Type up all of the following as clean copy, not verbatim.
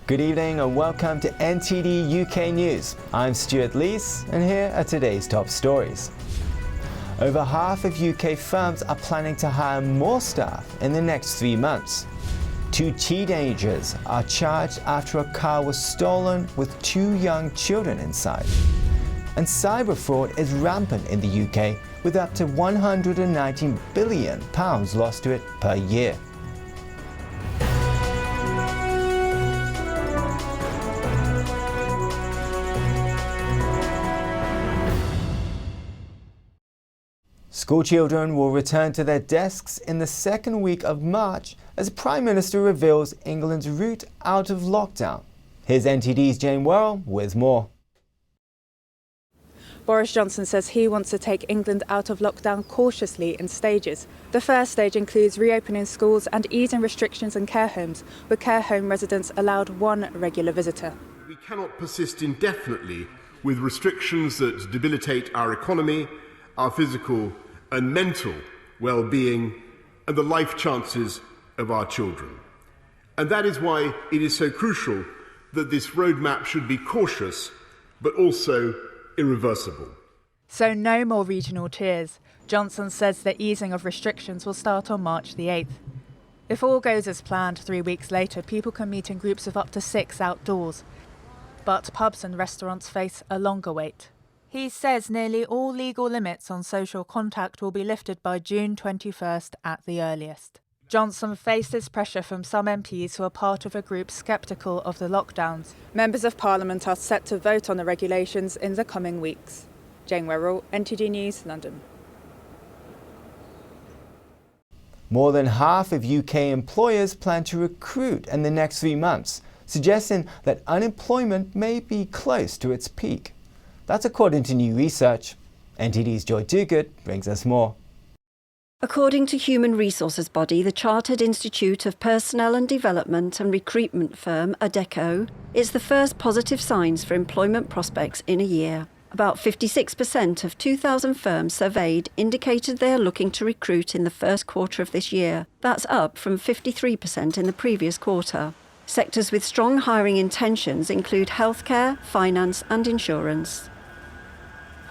Good evening and welcome to NTD UK News. I'm Stuart Lees and here are today's top stories. Over half of UK firms are planning to hire more staff in the next 3 months. 2 teenagers are charged after a car was stolen with 2 young children inside. And cyber fraud is rampant in the UK with up to £119 billion lost to it per year. School children will return to their desks in the second week of March as Prime Minister reveals England's route out of lockdown. Here's NTD's Jane Worrell with more. Boris Johnson says he wants to take England out of lockdown cautiously in stages. The first stage includes reopening schools and easing restrictions in care homes, with care home residents allowed 1 regular visitor. We cannot persist indefinitely with restrictions that debilitate our economy, our physical and mental well-being and the life chances of our children. And that is why it is so crucial that this roadmap should be cautious but also irreversible. So no more regional tiers. Johnson says the easing of restrictions will start on March the 8th. If all goes as planned, 3 weeks later, people can meet in groups of up to 6 outdoors. But pubs and restaurants face a longer wait. He says nearly all legal limits on social contact will be lifted by June 21st at the earliest. Johnson faces pressure from some MPs who are part of a group sceptical of the lockdowns. Members of Parliament are set to vote on the regulations in the coming weeks. Jane Worrell, NTD News, London. More than half of UK employers plan to recruit in the next 3 months, suggesting that unemployment may be close to its peak. That's according to new research. NTD's Joy Duguid brings us more. According to human resources body, the Chartered Institute of Personnel and Development and recruitment firm Adecco, it's the first positive signs for employment prospects in a year. About 56% of 2,000 firms surveyed indicated they are looking to recruit in the first quarter of this year. That's up from 53% in the previous quarter. Sectors with strong hiring intentions include healthcare, finance and insurance.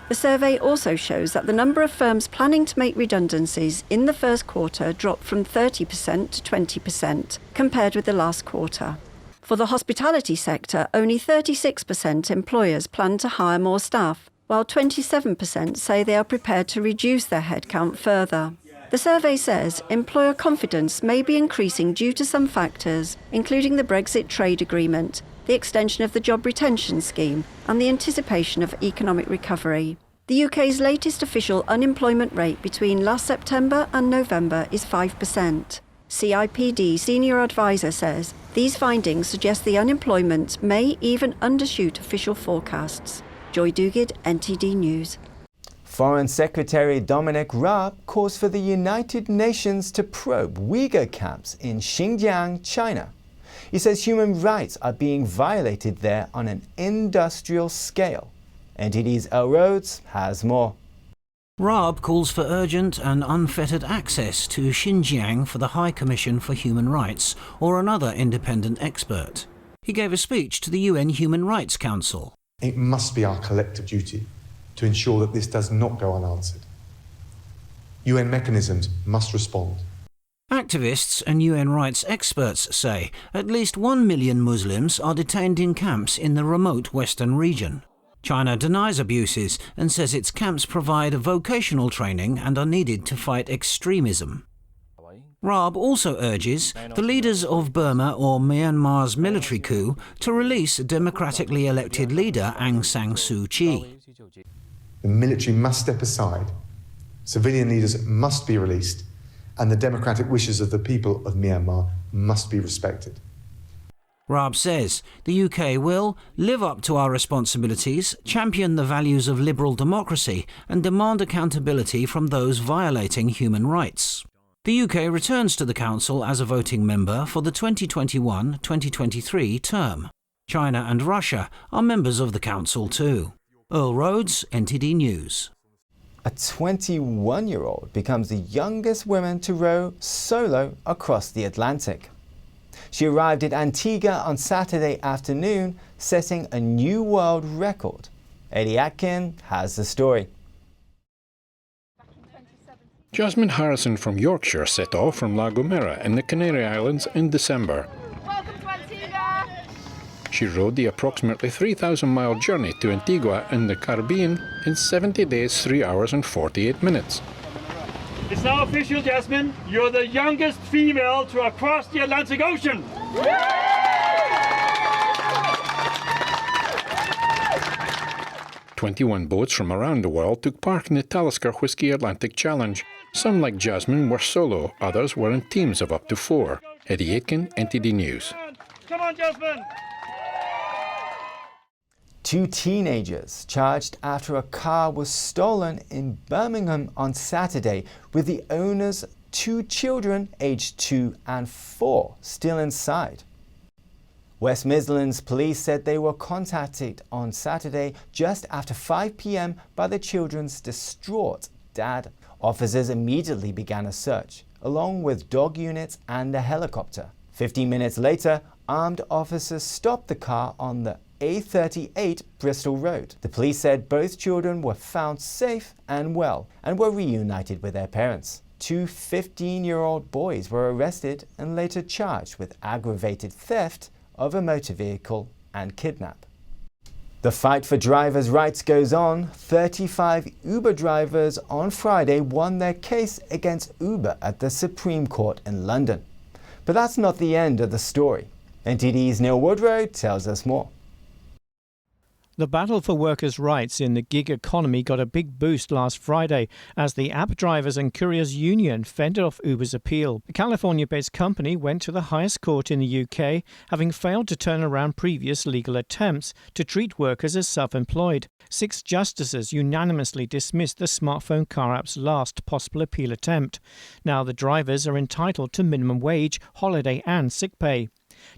The survey also shows that the number of firms planning to make redundancies in the first quarter dropped from 30% to 20% compared with the last quarter. For the hospitality sector, only 36% employers plan to hire more staff, while 27% say they are prepared to reduce their headcount further. The survey says employer confidence may be increasing due to some factors, including the Brexit trade agreement, the extension of the job retention scheme and the anticipation of economic recovery. The UK's latest official unemployment rate between last September and November is 5%. CIPD senior advisor says these findings suggest the unemployment may even undershoot official forecasts. Joy Duguid, NTD News. Foreign Secretary Dominic Raab calls for the United Nations to probe Uyghur camps in Xinjiang, China. He says human rights are being violated there on an industrial scale. NTD's El Rhodes has more. Raab calls for urgent and unfettered access to Xinjiang for the High Commission for Human Rights or another independent expert. He gave a speech to the UN Human Rights Council. It must be our collective duty to ensure that this does not go unanswered. UN mechanisms must respond. Activists and UN rights experts say at least 1 million Muslims are detained in camps in the remote western region. China denies abuses and says its camps provide vocational training and are needed to fight extremism. Raab also urges the leaders of Burma or Myanmar's military coup to release democratically elected leader Aung San Suu Kyi. The military must step aside, civilian leaders must be released, and the democratic wishes of the people of Myanmar must be respected. Raab says the UK will live up to our responsibilities, champion the values of liberal democracy and demand accountability from those violating human rights. The UK returns to the Council as a voting member for the 2021-2023 term. China and Russia are members of the Council too. Earl Rhodes, NTD News. A 21-year-old becomes the youngest woman to row solo across the Atlantic. She arrived at Antigua on Saturday afternoon, setting a new world record. Eddie Atkin has the story. Jasmine Harrison from Yorkshire set off from La Gomera in the Canary Islands in December. Welcome to Antigua! She rode the approximately 3,000-mile journey to Antigua in the Caribbean in 70 days, 3 hours and 48 minutes. It's now official, Jasmine. You're the youngest female to have crossed the Atlantic Ocean. 21 boats from around the world took part in the Talisker Whisky Atlantic Challenge. Some, like Jasmine, were solo, others were in teams of up to 4. Eddie Aitken, NTD News. Come on, Jasmine! 2 teenagers charged after a car was stolen in Birmingham on Saturday, with the owner's 2 children aged 2 and 4 still inside. West Midlands police said they were contacted on Saturday just after 5 p.m. by the children's distraught dad. Officers immediately began a search, along with dog units and a helicopter. 15 minutes later, armed officers stopped the car on the A38 Bristol Road. The police said both children were found safe and well and were reunited with their parents. 2 15-year-old boys were arrested and later charged with aggravated theft of a motor vehicle and kidnap. The fight for drivers' rights goes on. 35 Uber drivers on Friday won their case against Uber at the Supreme Court in London. But that's not the end of the story. NTD's Neil Woodrow tells us more. The battle for workers' rights in the gig economy got a big boost last Friday as the app drivers and couriers union fended off Uber's appeal. The California-based company went to the highest court in the UK, having failed to turn around previous legal attempts to treat workers as self-employed. 6 justices unanimously dismissed the smartphone car app's last possible appeal attempt. Now the drivers are entitled to minimum wage, holiday and sick pay.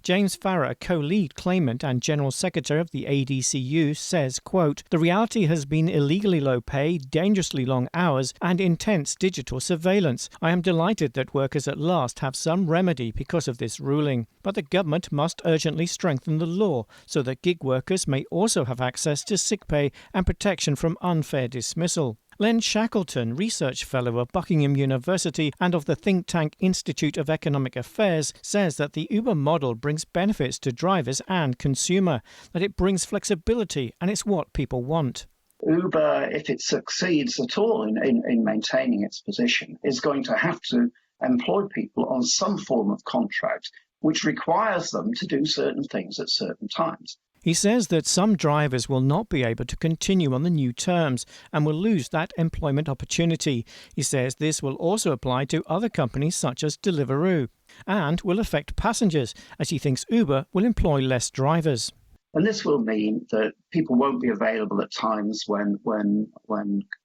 James Farrer, co-lead claimant and General Secretary of the ADCU, says, quote, "The reality has been illegally low pay, dangerously long hours and intense digital surveillance. I am delighted that workers at last have some remedy because of this ruling. But the government must urgently strengthen the law so that gig workers may also have access to sick pay and protection from unfair dismissal." Len Shackleton, Research Fellow of Buckingham University and of the think tank Institute of Economic Affairs, says that the Uber model brings benefits to drivers and consumer, that it brings flexibility and it's what people want. Uber, if it succeeds at all in maintaining its position, is going to have to employ people on some form of contract which requires them to do certain things at certain times. He says that some drivers will not be able to continue on the new terms and will lose that employment opportunity. He says this will also apply to other companies such as Deliveroo and will affect passengers, as he thinks Uber will employ less drivers. And this will mean that people won't be available at times when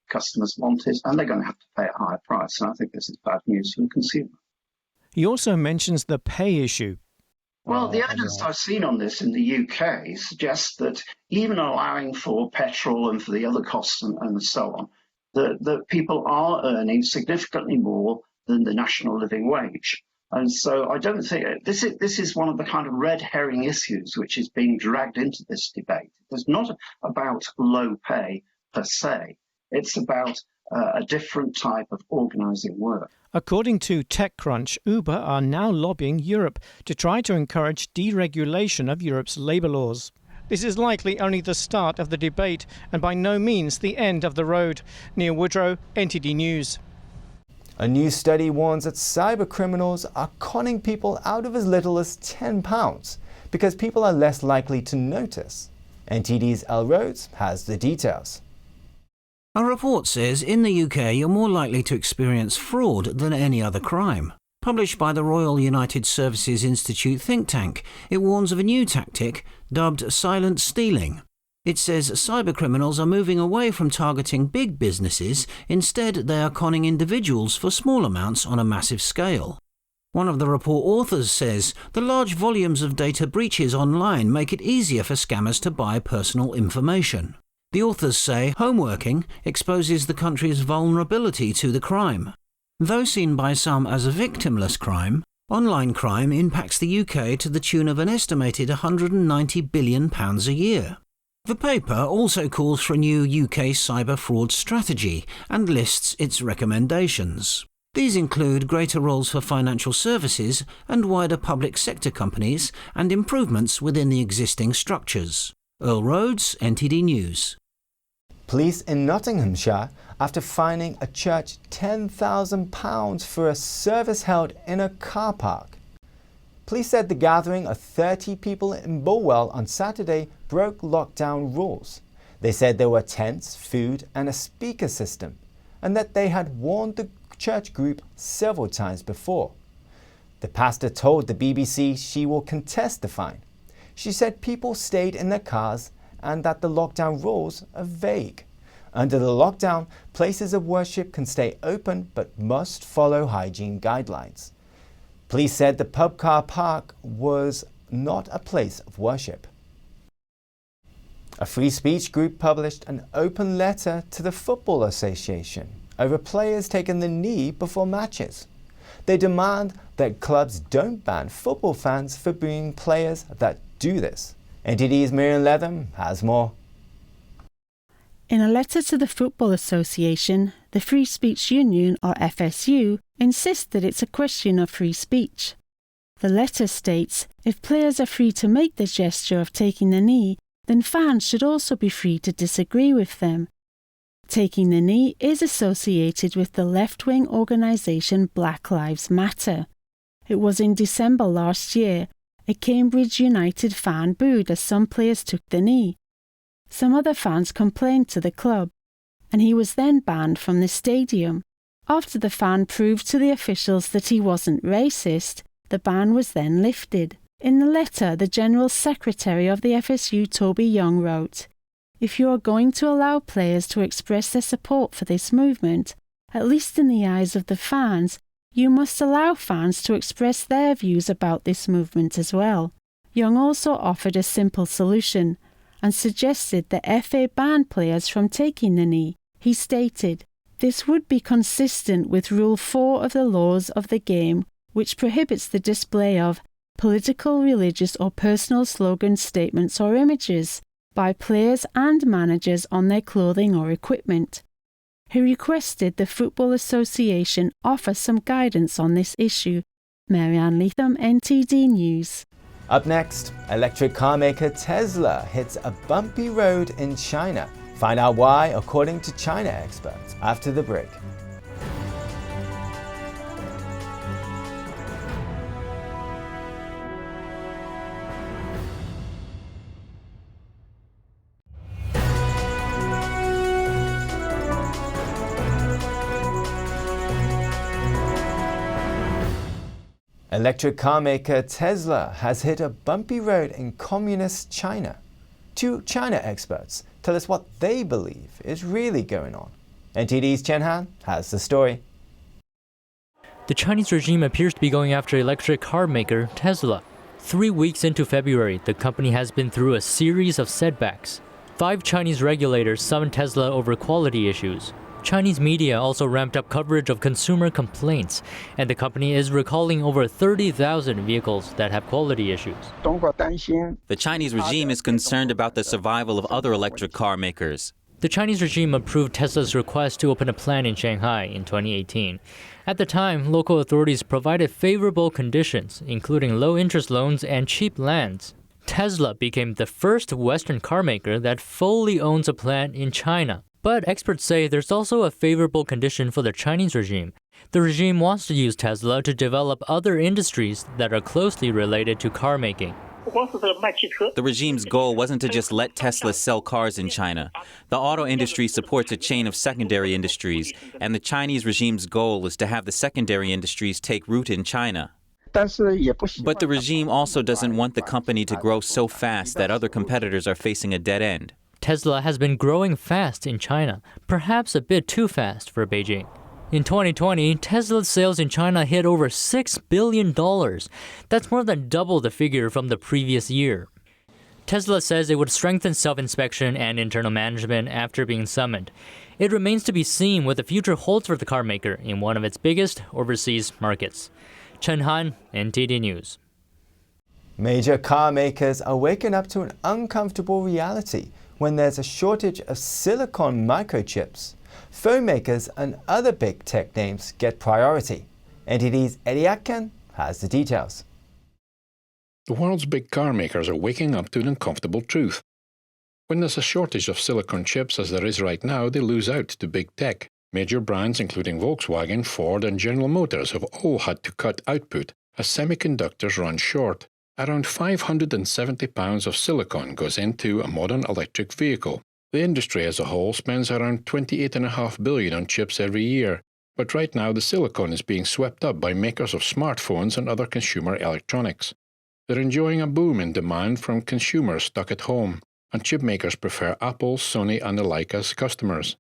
customers want it, and they're going to have to pay a higher price. And I think this is bad news for the consumer. He also mentions the pay issue. Well, the evidence I've seen on this in the UK suggests that even allowing for petrol and for the other costs and so on, that people are earning significantly more than the national living wage. And so I don't think this is one of the kind of red herring issues which is being dragged into this debate. It's not about low pay per se. It's about a different type of organising work. According to TechCrunch, Uber are now lobbying Europe to try to encourage deregulation of Europe's labour laws. This is likely only the start of the debate and by no means the end of the road. Neil Woodrow, NTD News. A new study warns that cyber criminals are conning people out of as little as £10 because people are less likely to notice. NTD's Elle Rhodes has the details. A report says in the UK you're more likely to experience fraud than any other crime. Published by the Royal United Services Institute think tank, it warns of a new tactic dubbed silent stealing. It says cybercriminals are moving away from targeting big businesses. Instead, they are conning individuals for small amounts on a massive scale. One of the report authors says the large volumes of data breaches online make it easier for scammers to buy personal information. The authors say homeworking exposes the country's vulnerability to the crime. Though seen by some as a victimless crime, Online crime impacts the UK to the tune of an estimated £190 billion a year. The paper also calls for a new UK cyber fraud strategy and lists its recommendations. These include greater roles for financial services and wider public sector companies and improvements within the existing structures. Earl Rhodes, NTD News. Police in Nottinghamshire after fining a church £10,000 for a service held in a car park. Police said the gathering of 30 people in Bulwell on Saturday broke lockdown rules. They said there were tents, food and a speaker system, and that they had warned the church group several times before. The pastor told the BBC she will contest the fine. She said people stayed in their cars and that the lockdown rules are vague. Under the lockdown, places of worship can stay open but must follow hygiene guidelines. Police said the pub car park was not a place of worship. A free speech group published an open letter to the Football Association over players taking the knee before matches. They demand that clubs don't ban football fans for booing players that do this. NTD's Miriam Leatham has more. In a letter to the Football Association, the Free Speech Union, or FSU, insists that it's a question of free speech. The letter states, if players are free to make the gesture of taking the knee, then fans should also be free to disagree with them. Taking the knee is associated with the left-wing organisation Black Lives Matter. It was in December last year, a Cambridge United fan booed as some players took the knee. Some other fans complained to the club, and he was then banned from the stadium. After the fan proved to the officials that he wasn't racist, the ban was then lifted. In the letter, the General Secretary of the FSU, Toby Young, wrote, if you are going to allow players to express their support for this movement, at least in the eyes of the fans, you must allow fans to express their views about this movement as well. Young also offered a simple solution and suggested the FA ban players from taking the knee. He stated, this would be consistent with Rule 4 of the laws of the game, which prohibits the display of political, religious or personal slogans, statements or images by players and managers on their clothing or equipment. He requested the Football Association offer some guidance on this issue. Marianne Leatham, NTD News. Up next, electric car maker Tesla hits a bumpy road in China. Find out why, according to China experts, after the break. Electric car maker Tesla has hit a bumpy road in communist China. Two China experts tell us what they believe is really going on. NTD's Chen Han has the story. The Chinese regime appears to be going after electric car maker Tesla. 3 weeks into February, the company has been through a series of setbacks. 5 Chinese regulators summoned Tesla over quality issues. Chinese media also ramped up coverage of consumer complaints, and the company is recalling over 30,000 vehicles that have quality issues. The Chinese regime is concerned about the survival of other electric car makers. The Chinese regime approved Tesla's request to open a plant in Shanghai in 2018. At the time, local authorities provided favorable conditions, including low-interest loans and cheap lands. Tesla became the first Western car maker that fully owns a plant in China. But experts say there's also a favorable condition for the Chinese regime. The regime wants to use Tesla to develop other industries that are closely related to car making. The regime's goal wasn't to just let Tesla sell cars in China. The auto industry supports a chain of secondary industries, and the Chinese regime's goal is to have the secondary industries take root in China. But the regime also doesn't want the company to grow so fast that other competitors are facing a dead end. Tesla has been growing fast in China, perhaps a bit too fast for Beijing. In 2020, Tesla's sales in China hit over $6 billion. That's more than double the figure from the previous year. Tesla says it would strengthen self-inspection and internal management after being summoned. It remains to be seen what the future holds for the car maker in one of its biggest overseas markets. Chen Han, NTD News. Major car makers are waking up to an uncomfortable reality when there's a shortage of silicon microchips. Phone makers and other big tech names get priority. NTD's Eddie Atkin has the details. The world's big car makers are waking up to an uncomfortable truth. When there's a shortage of silicon chips as there is right now, they lose out to big tech. Major brands including Volkswagen, Ford and General Motors have all had to cut output as semiconductors run short. Around 570 pounds of silicon goes into a modern electric vehicle. The industry as a whole spends around $28.5 billion on chips every year. But right now the silicon is being swept up by makers of smartphones and other consumer electronics. They're enjoying a boom in demand from consumers stuck at home, and chip makers prefer Apple, Sony and the like as customers.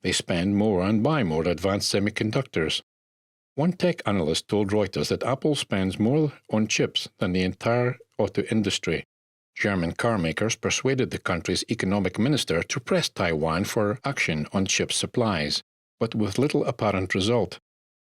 They spend more and buy more advanced semiconductors. One tech analyst told Reuters that Apple spends more on chips than the entire auto industry. German car makers persuaded the country's economic minister to press Taiwan for action on chip supplies, but with little apparent result.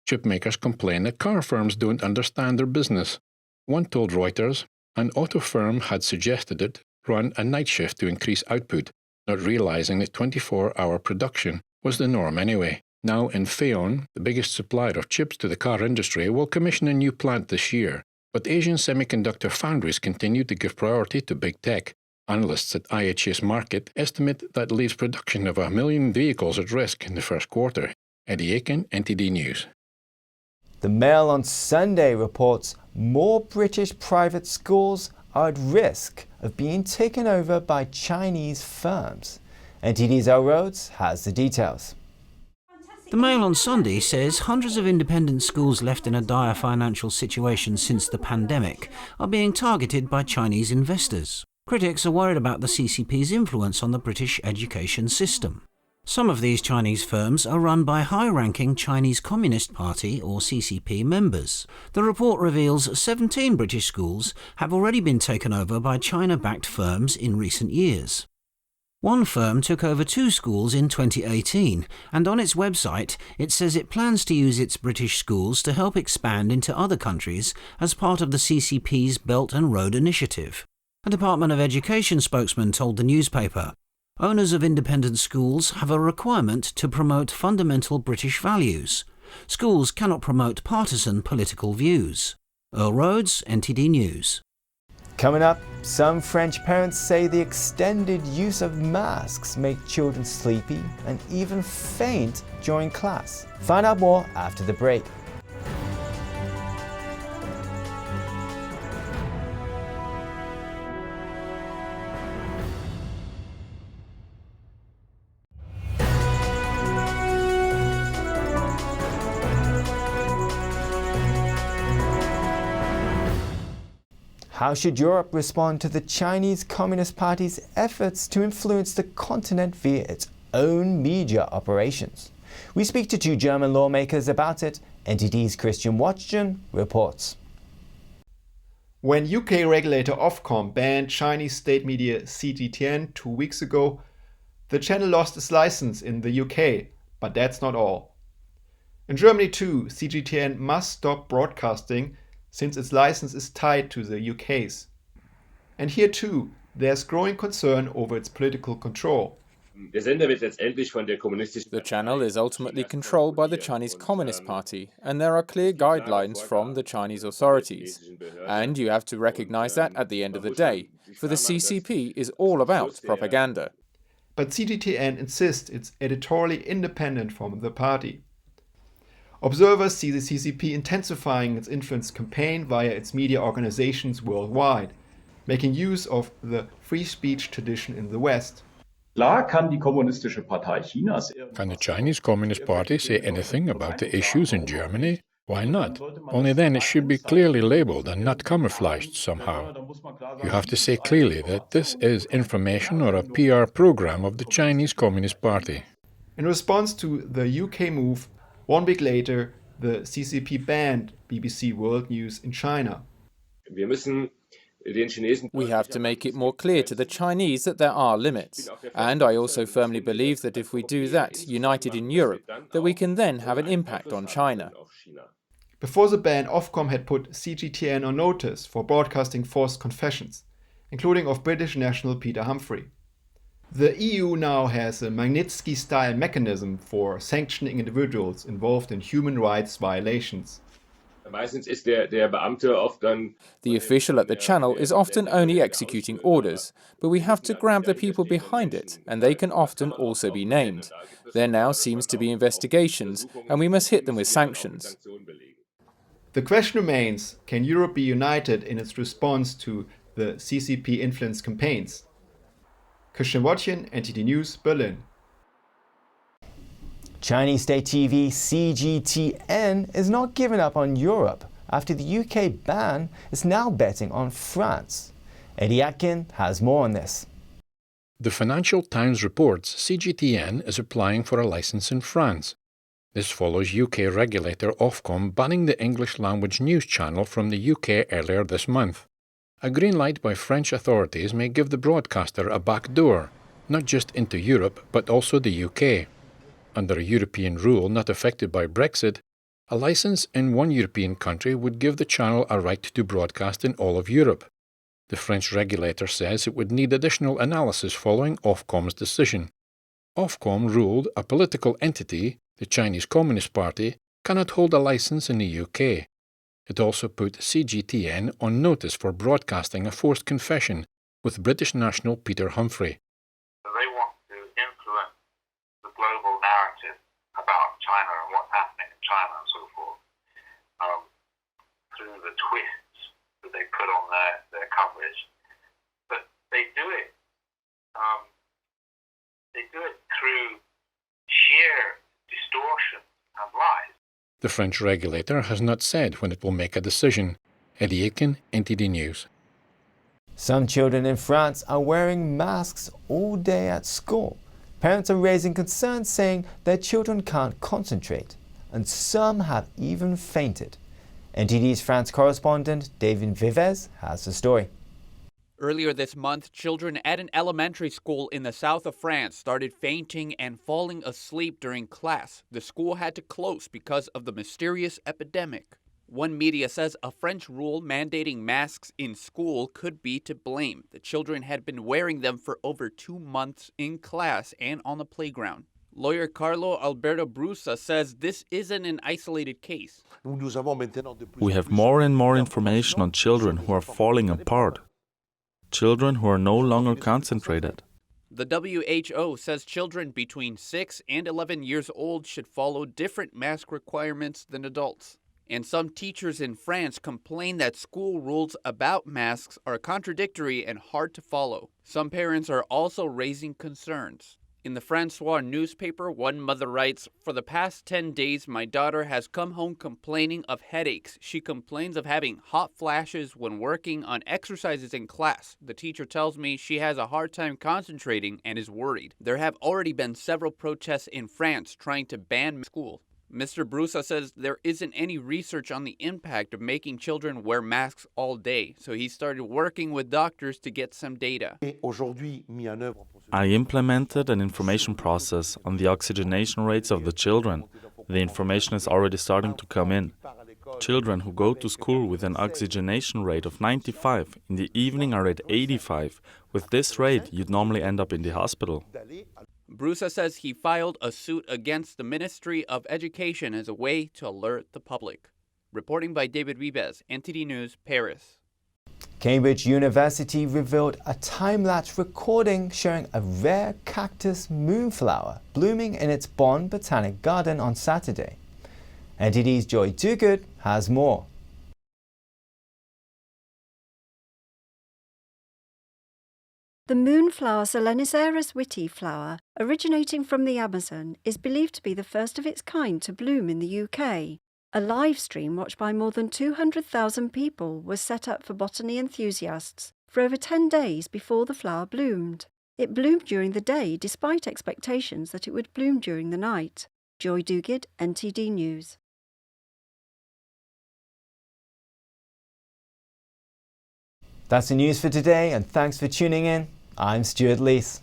Chip makers complain that car firms don't understand their business. One told Reuters an auto firm had suggested it run a night shift to increase output, not realizing that 24-hour production was the norm anyway. Now, Infineon, the biggest supplier of chips to the car industry, will commission a new plant this year. But Asian semiconductor foundries continue to give priority to big tech. Analysts at IHS Markit estimate that leaves production of 1 million vehicles at risk in the first quarter. Eddie Aiken, NTD News. The Mail on Sunday reports more British private schools are at risk of being taken over by Chinese firms. NTD's El Rhodes has the details. The Mail on Sunday says hundreds of independent schools left in a dire financial situation since the pandemic are being targeted by Chinese investors. Critics are worried about the CCP's influence on the British education system. Some of these Chinese firms are run by high-ranking Chinese Communist Party or CCP members. The report reveals 17 British schools have already been taken over by China-backed firms in recent years. One firm took over 2 schools in 2018, and on its website it says it plans to use its British schools to help expand into other countries as part of the CCP's Belt and Road Initiative. A Department of Education spokesman told the newspaper, "Owners of independent schools have a requirement to promote fundamental British values. Schools cannot promote partisan political views." Earl Rhodes, NTD News. Coming up, some French parents say the extended use of masks make children sleepy and even faint during class. Find out more after the break. How should Europe respond to the Chinese Communist Party's efforts to influence the continent via its own media operations? We speak to 2 German lawmakers about it. NTD's Christian Watchton reports. When UK regulator Ofcom banned Chinese state media CGTN 2 weeks ago, the channel lost its license in the UK, but that's not all. In Germany too, CGTN must stop broadcasting since its license is tied to the UK's. And here too, there's growing concern over its political control. The channel is ultimately controlled by the Chinese Communist Party, and there are clear guidelines from the Chinese authorities. And you have to recognize that at the end of the day, for the CCP is all about propaganda. But CGTN insists it's editorially independent from the party. Observers see the CCP intensifying its influence campaign via its media organizations worldwide, making use of the free speech tradition in the West. Can the Chinese Communist Party say anything about the issues in Germany? Why not? Only then it should be clearly labeled and not camouflaged somehow. You have to say clearly that this is information or a PR program of the Chinese Communist Party. In response to the UK move, 1 week later, the CCP banned BBC World News in China. We have to make it more clear to the Chinese that there are limits. And I also firmly believe that if we do that, united in Europe, that we can then have an impact on China. Before the ban, Ofcom had put CGTN on notice for broadcasting forced confessions, including of British national Peter Humphrey. The EU now has a Magnitsky-style mechanism for sanctioning individuals involved in human rights violations. The official at the channel is often only executing orders, but we have to grab the people behind it, and they can often also be named. There now seems to be investigations, and we must hit them with sanctions. The question remains, can Europe be united in its response to the CCP influence campaigns? Christian Wojcik, NTD News, Berlin. Chinese state TV CGTN is not giving up on Europe. After the UK ban, it's now betting on France. Eddie Atkin has more on this. The Financial Times reports CGTN is applying for a license in France. This follows UK regulator Ofcom banning the English-language news channel from the UK earlier this month. A green light by French authorities may give the broadcaster a back door, not just into Europe but also the UK. Under a European rule not affected by Brexit, a license in one European country would give the channel a right to broadcast in all of Europe. The French regulator says it would need additional analysis following Ofcom's decision. Ofcom ruled a political entity, the Chinese Communist Party, cannot hold a license in the UK. It also put CGTN on notice for broadcasting a forced confession with British national Peter Humphrey. They want to influence the global narrative about China and what's happening in China and so forth through the twists that they put on their coverage. But they do it through sheer distortion and lies. The French regulator has not said when it will make a decision. Eddie Aiken, NTD News. Some children in France are wearing masks all day at school. Parents are raising concerns, saying their children can't concentrate, and some have even fainted. NTD's France correspondent David Vives has the story. Earlier this month, children at an elementary school in the south of France started fainting and falling asleep during class. The school had to close because of the mysterious epidemic. One media says a French rule mandating masks in school could be to blame. The children had been wearing them for over 2 months in class and on the playground. Lawyer Carlo Alberto Brusa says this isn't an isolated case. We have more and more information on children who are falling apart. Children who are no longer concentrated. The WHO says children between 6 and 11 years old should follow different mask requirements than adults. And some teachers in France complain that school rules about masks are contradictory and hard to follow. Some parents are also raising concerns. In the Francois newspaper, one mother writes, "For the past 10 days, my daughter has come home complaining of headaches. She complains of having hot flashes when working on exercises in class. The teacher tells me she has a hard time concentrating and is worried." There have already been several protests in France trying to ban school. Mr. Brusa says there isn't any research on the impact of making children wear masks all day, so he started working with doctors to get some data. I implemented an information process on the oxygenation rates of the children. The information is already starting to come in. Children who go to school with an oxygenation rate of 95 in the evening are at 85. With this rate, you'd normally end up in the hospital. Brusa says he filed a suit against the Ministry of Education as a way to alert the public. Reporting by David Ribes, NTD News, Paris. Cambridge University revealed a time-lapse recording showing a rare cactus moonflower blooming in its Bonn Botanic Garden on Saturday. NTD's Joy Duguid has more. The moonflower Soleniceras witti flower, originating from the Amazon, is believed to be the first of its kind to bloom in the UK. A live stream watched by more than 200,000 people was set up for botany enthusiasts for over 10 days before the flower bloomed. It bloomed during the day despite expectations that it would bloom during the night. Joy Duguid, NTD News. That's the news for today, and thanks for tuning in. I'm Stuart Lees.